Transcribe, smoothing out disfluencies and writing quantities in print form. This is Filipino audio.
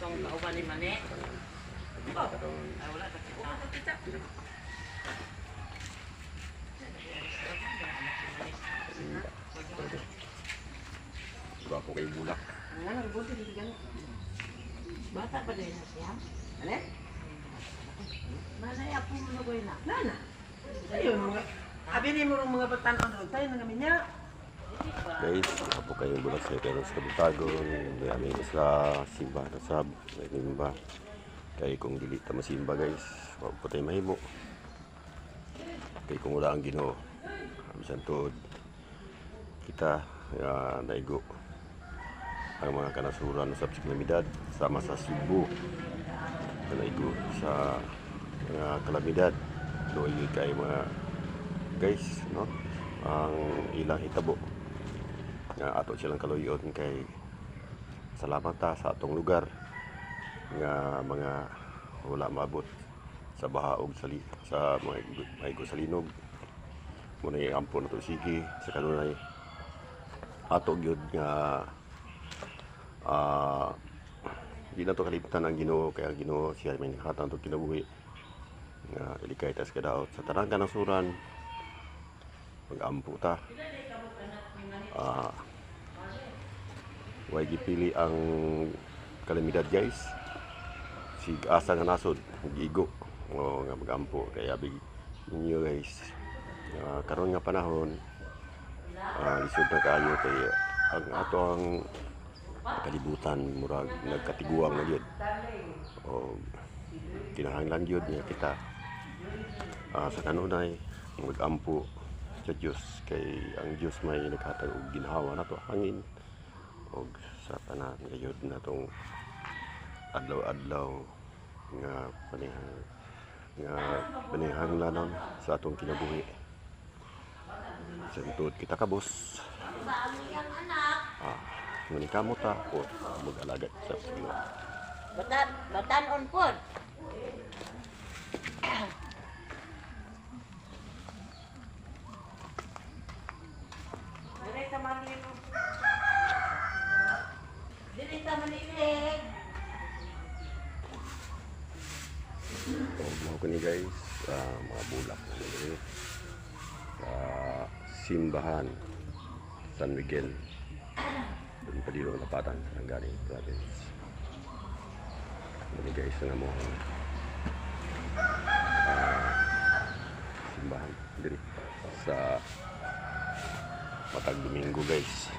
Itong kauban ni Mane. Ay, wala kita. Diba po kayo bulak? Bata pa din siya. Ano? Nanay ako mo ko na. Nana. Ayun, mga abini mo rin mga batanon doon. Tayo na kami niya. Guys, diba po kayo bulak sa pero sa Butagon. Dami sa simba na sab. May nimba. Kaya kung dili ta masimba guys, wag po tayo mahimo. Kaya kung wala ang Ginoo, bisan tuod kita naigo ang mga kanasuran sa kalamidad sama sa Cebu, naigo sa mga kalamidad. Doon kay mga guys, no? Ang ilang hitabo nga ato silang kaluyon kay salamat ta sa atong lugar nga mga wala maabot sa baha og sa maigo sa linog. Muna yung ampo na to sige sa kanunay ato gyud nga di na to kalimutan ang Ginoo, kaya ang Ginoo siya may hatang to kinabuhi nga ilikay tas kadaot sa tanang kanasuran mag-ampo ta. Way gipili ang kalamidad guys, sig asa nga nasod gigo o nga mag-ampo kaya big ninyo guys. Karon nga panahon lisod na kayo kay ang ato ang kalibutan murag nagkatiguang na yun o kinahanglan yun niya kita sa kanunay mag-ampo sa Diyos kay ang Diyos may naghatag og ginhawa na to hangin og sa tanan gayud na tong adlaw-adlaw nga panihanglanon sa atong kinabuhi. Sentod kita kabus. Ngunit kamo ta po mag-alagat sa Panginoon. Batanon po. Direta manilig. Mga ko ni guys, mga bulak na nila sa simbahan San Miguel. Doon pa dito napatan ang galing province. Mga guys na mo simbahan dito sa Matag Domingo guys.